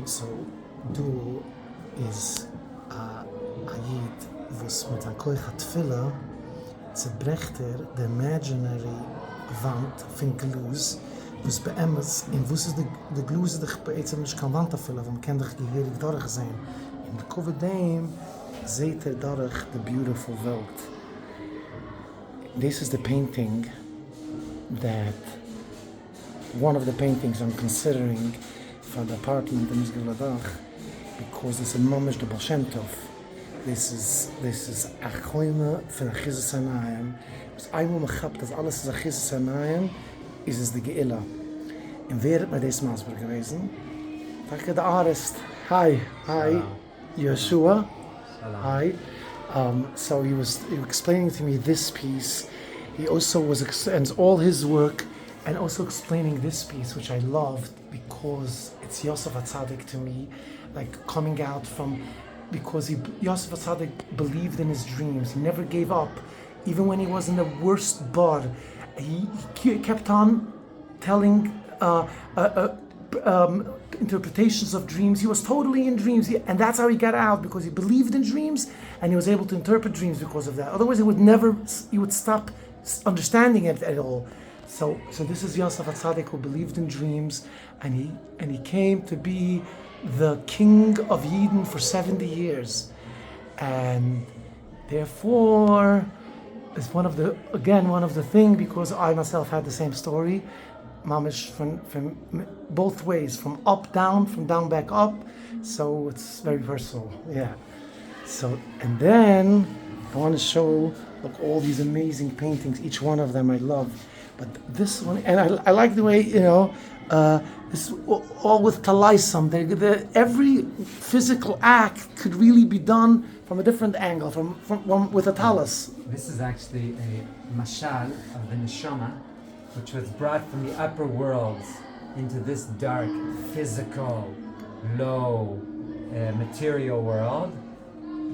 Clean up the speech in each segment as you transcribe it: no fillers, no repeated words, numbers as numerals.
So du is a Yid was mit a koich hat Tfila zerbrecht the imaginary Wand von Glus was beemes in was is the Glus the beetzem nicht kan Wand afvillen vom kinder gehörig dort sein in the Kovedame seht dort the beautiful Welt. This is the painting that one of the paintings I'm considering for the apartment in Misgaladach because it's a mamish the Baal Shem Tov. This is a choime von Achizas Hanayim. Was einmal mechabt, dass alles ist Achizas Hanayim, ist es die Geila. Und wer hat bei diesem Maasburg gewesen? Danke, der Artist. Hi, Yehoshua. Hi. So he was explaining to me this piece. He also and all his work, and also explaining this piece, which I loved because it's Yosef HaTzadik to me, like coming out from, because Yosef HaTzadik believed in his dreams. He never gave up, even when he was in the worst bar. He kept on telling interpretations of dreams. He was totally in dreams, and that's how he got out, because he believed in dreams, and he was able to interpret dreams because of that. Otherwise, he would stop understanding it at all. So this is Yosef HaTzadik who believed in dreams, and he came to be the king of Eden for 70 years, and therefore it's one of the thing, because I myself had the same story, mamish from both ways, from up down, from down back up. So it's very personal, yeah. So and then I want to show, look, all these amazing paintings. Each one of them I love, but this one, and I like the way, this all with talaisam. Every physical act could really be done from a different angle, from with a talis. This is actually a mashal of the neshama, which was brought from the upper worlds into this dark, physical, low, material world,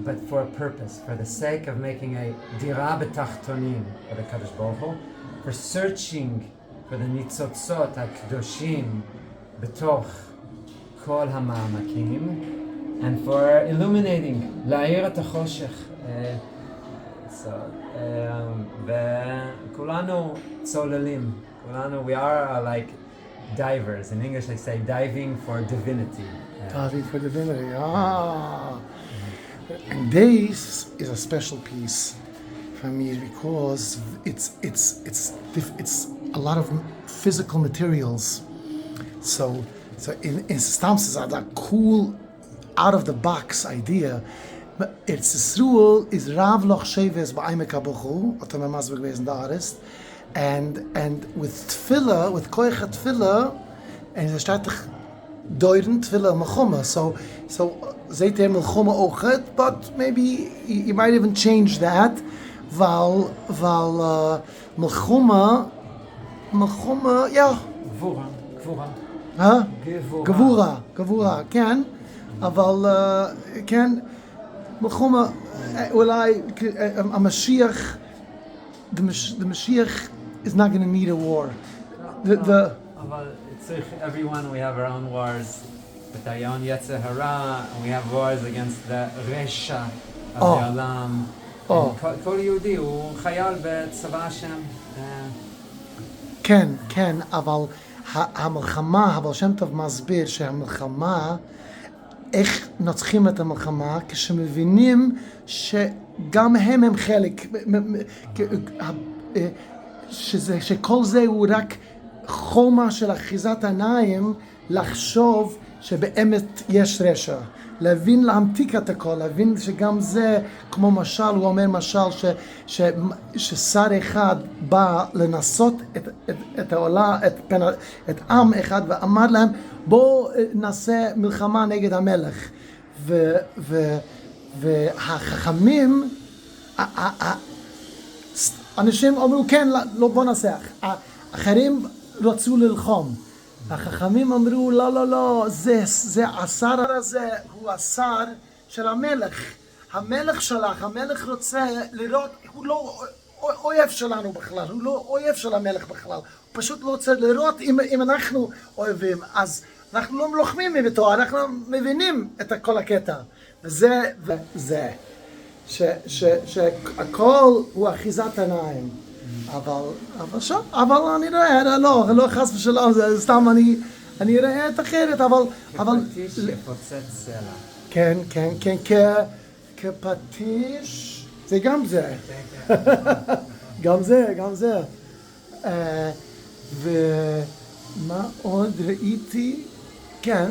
but for a purpose, for the sake of making a dira betachtonim for the Kadosh Baruch Hu, for searching for the nitzotzot ha-kedoshim betoch kol ha-ma'amakim, and for illuminating la'ir et ha-choshech. וכולנו צוללים, we are like divers. In English I say diving for divinity. Diving for divinity, And this is a special piece for me because it's a lot of physical materials. So in Stamps is that cool, out of the box idea. It's thru is Rav Loch Sheves ba'imeka bochu, otam mazbek gewesen da ist, and with tefillah, with koich tefillah, and es steht deuten tefillah melchoma. So seht ihr melchoma ochet, but maybe you might even change that, weil melchoma, yeah. Gevura, ken, אבל ken. Melchoma, a Mashiach, the Mashiach is not going to need a war. Everyone, we have our own wars. With our own Yetzer Hara, and we have wars against the Resha of the Olam. Kol Yehudi הוא חייל בצבא השם. כן, אבל המלחמה, הבעל שם טוב מסביר שהמלחמה, איך נצחים את המלחמה כשמבינים שגם הם חלק, שכל זה הוא רק חומה של אחיזת עיניים לחשוב שבאמת יש רשע, להבין, להמתיק את הכל, להבין שגם זה כמו משל, הוא אומר משל ששר אחד בא לנסות את העולם, את עם אחד, ואמר להם בואו נעשה מלחמה נגד המלך, והחכמים, אנשים אמרו כן, לא בוא נעשה, אחרים רצו ללחום, החכמים אמרו לא, זה השר הזה הוא השר של המלך, המלך שלך, המלך רוצה לראות, הוא לא אויב שלנו בכלל, הוא לא אויב של המלך בכלל, הוא פשוט רוצה לראות אם אנחנו אויבים, אנחנו לא לוחמים בתורה, אנחנו מבינים את כל הקטע. וזה, שהכל הוא אחיזת עיניים. אבל אני רואה, לא חס ושלום, זה סתם אני רואה את אחרת, אבל... כפטיש שפוצץ סלע. כן, כפטיש, זה גם זה. גם זה. ומה עוד ראיתי? כן,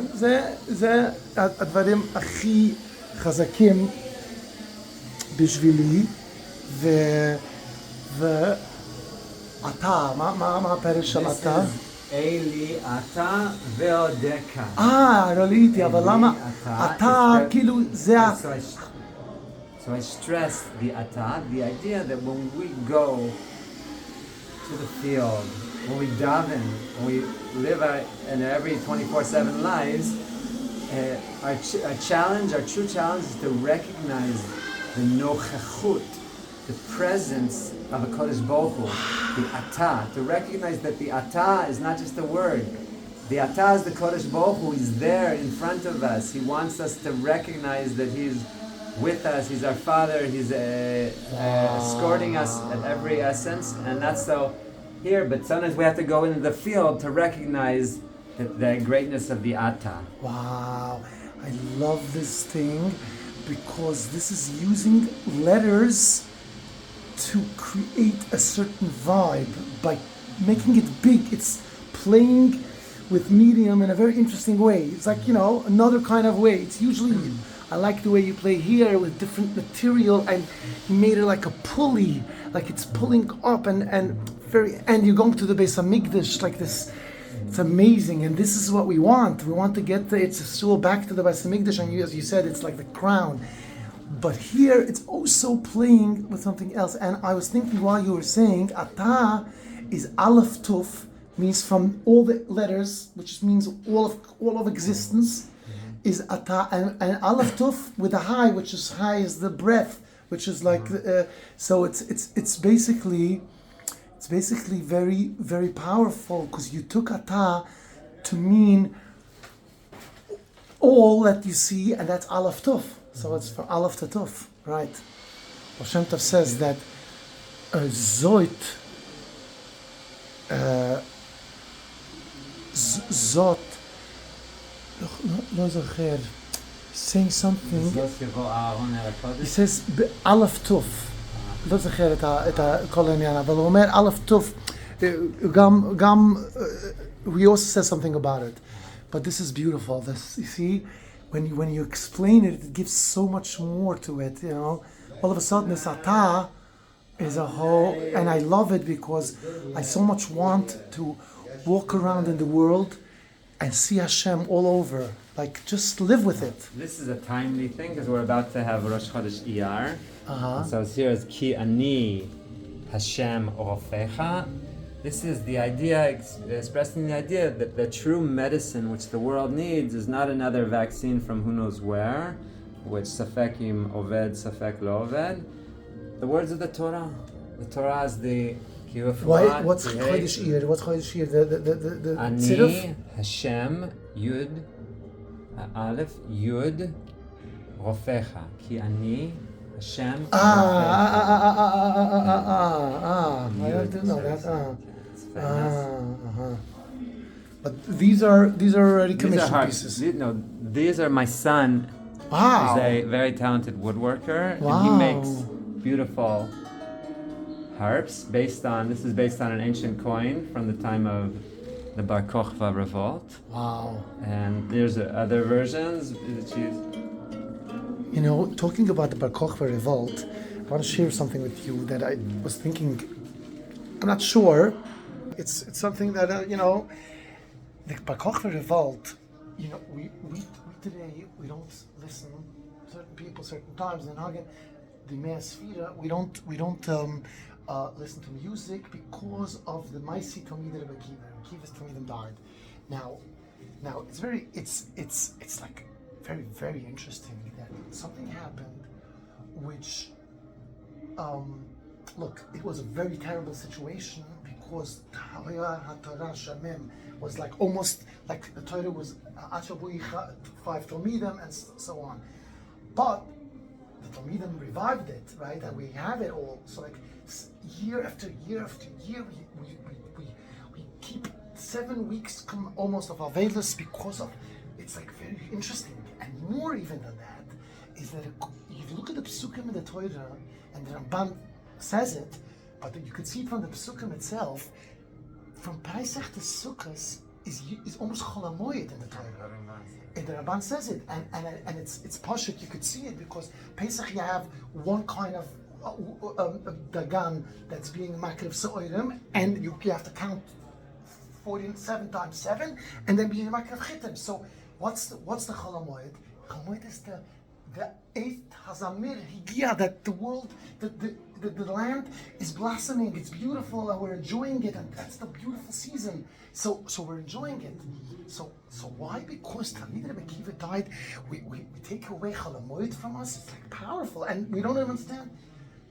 זה הדברים הכי חזקים בשבילי, ואתה, מה הפרש של אתה? אלי, אתה ועודך. ראיתי, אבל למה? אתה, כאילו, זה... So I stress the ata, the idea that when we go to the field, when we daven, when we live in every 24/7 lives, our challenge, our true challenge is to recognize the nochachut, the presence of a Kodesh Baruch Hu, the ata, to recognize that the ata is not just a word. The ata is the Kodesh Baruch Hu. He's there in front of us. He wants us to recognize that He's with us. He's our Father. He's escorting us at every essence, and that's so here. But sometimes we have to go into the field to recognize the greatness of the ata. Wow, I love this thing because this is using letters to create a certain vibe by making it big. It's playing with medium in a very interesting way. It's like, another kind of way. It's usually, I like the way you play here with different material, and you made it like a pulley, like it's pulling up and you're going to the Beis Hamikdash like this. It's amazing, and this is what we want. We want to get it's a stool back to the Beis Hamikdash, and as you said, it's like the crown. But here, it's also playing with something else. And I was thinking while you were saying, Ata is Aleph Tuf, means from all the letters, which means all of existence, is Ata. And Aleph Tuf with a high, which is high is the breath, which is like, so it's basically very, very powerful, because you took Ata to mean all that you see, and that's Aleph Tuf. So it's from Aleph to Tuf, right? Hashem Tov says that Zoit, Zot, לא זוכר, saying something, he says Aleph Tuf, לא זוכר את כל העניין, אבל הוא אומר Aleph Tuf, גם, he also says something about it, but this is beautiful, this, you see, when you explain it, it gives so much more to it, all of a sudden this Ata is a whole, and I love it because I so much want to walk around in the world and see Hashem all over, like just live with it. This is a timely thing because we're about to have Rosh Chodesh Iyar. So it's here as Ki Ani Hashem Rofecha. This is the idea, expressing the idea that the true medicine which the world needs is not another vaccine from who knows where, which Safek im Oved, Safek lo Oved. The words of the Torah. The Torah is the What's Chodesh Iyar? What's Chodesh Iyar? The Ani Hashem Yud Aleph Yud Rofecha. Ki Ani Hashem I didn't know that. But these are already commissioned pieces. These are my son. Wow. He's a very talented woodworker. Wow. And he makes beautiful harps this is based on an ancient coin from the time of the Bar Kokhba revolt. Wow. And there's other versions. Talking about the Bar Kokhba revolt, I want to share something with you that I was thinking. I'm not sure. It's something that the Bar Kokhba revolt. We today we don't listen to certain people certain times. And again, the Me'asfira, we don't listen to music because of the Maisi Talmidei Rebbe Akiva. Akiva's Talmidim died. Now it's like very, very interesting that something happened which, look, it was a very terrible situation because Torah Shamim was like almost like the Torah was 5 Talmidim and so on. But the Talmidim revived it, right? And we have it all. So like year after year after year, we keep 7 weeks almost of Avelis because of, it's like very interesting. And more even than that, is that if you look at the Psukim in the Torah, and the Ramban says it, but you could see it from the Psukim itself, from Pesach to Sukkot is almost Chol HaMoed in the Torah. And the Ramban says it, and it's Pashut, you could see it, because Pesach you have one kind of Dagan that's being Makriv Sa'orim, and you have to count 47 times 7, and then being Makriv Chitim. So what's the Chol HaMoed? Chol HaMoed is the 8th Hazamir Higia, that the world, the land is blossoming, it's beautiful, and we're enjoying it, and that's the beautiful season. So we're enjoying it. So why? Because Talmid Rebbe Akiva died, we take away Chol HaMoed from us. It's like powerful, and we don't even understand.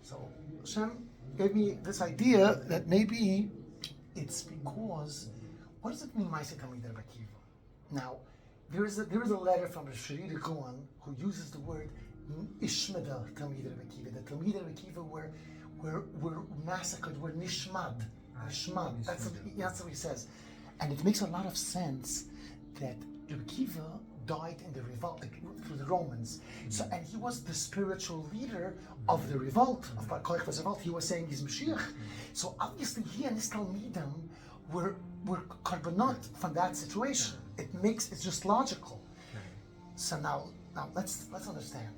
So Hashem gave me this idea that maybe it's because, what does it mean, Maaseh Talmid Rebbe Akiva? Now, there is a letter from the Sharira Goan who uses the word Ishmada Talmid Rebbe Akiva. The Talmid Rebbe Akiva were massacred, were nishmad. Nishmad. That's what he says. And it makes a lot of sense that Rebbe Akiva died in the revolt through the Romans. So, and he was the spiritual leader of the revolt, of Bar Kochva's revolt. He was saying he's Mashiach. So obviously he and his Talmidim were korbanot from that situation. It's just logical. So now let's understand.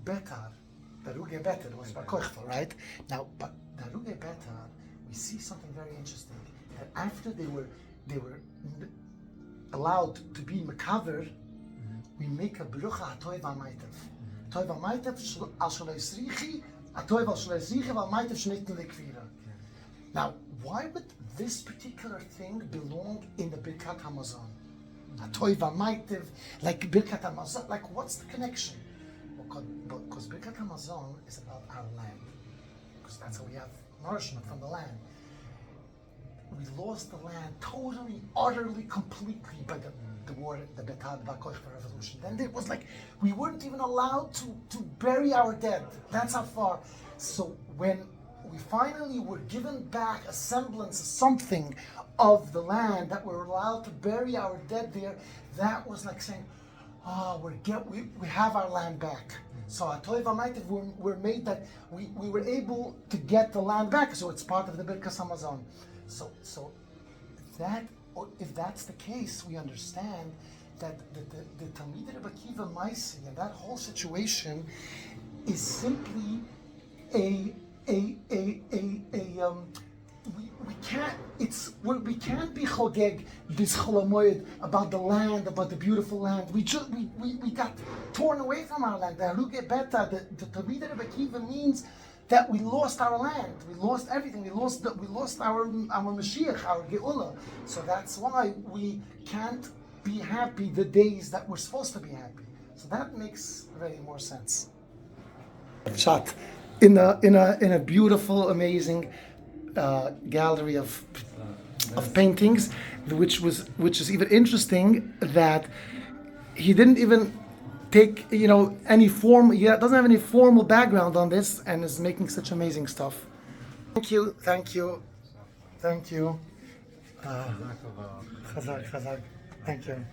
Betar, Daruge Betar was Bar Kochva, right? Now, but Daruge Betar, we see something very interesting. That after they were allowed to be mekaver, we make a brucha atoy v'amaitav. Atoy v'amaitav al shalei srichi, atoy v'al shalei srichi v'amaitav shneitin lekvira. Now, why would this particular thing belong in the Birkat Hamazon? Atoy v'amaitav, like Birkat Hamazon, like what's the connection? Because Birkat Hamazon is about our land, because that's how we have nourishment from the land. We lost the land totally, utterly, completely by the war, the Betad Bar Kochva revolution. Then it was like we weren't even allowed to bury our dead. That's how far. So when we finally were given back a semblance, something of the land, that we're allowed to bury our dead there, that was like saying, oh, we have our land back. So Atoy v'Amaitiv were made that we were able to get the land back. So it's part of the Birkas Hamazon. So if that's the case, we understand that the Talmid Rebbe Akiva Maaseh and that whole situation is simply we can't be chogeg this Chol HaMoed about the land, about the beautiful land. We got torn away from our land. The Haruge Beta, the Talmid Rebbe Akiva means that we lost our land, we lost everything, we lost our Mashiach, our Geula. So that's why we can't be happy the days that we're supposed to be happy. So that makes really more sense. Shot in a beautiful, amazing gallery of paintings, which is even interesting that he didn't even take any form. He doesn't have any formal background on this, and is making such amazing stuff. Thank you. Chazak. Thank you.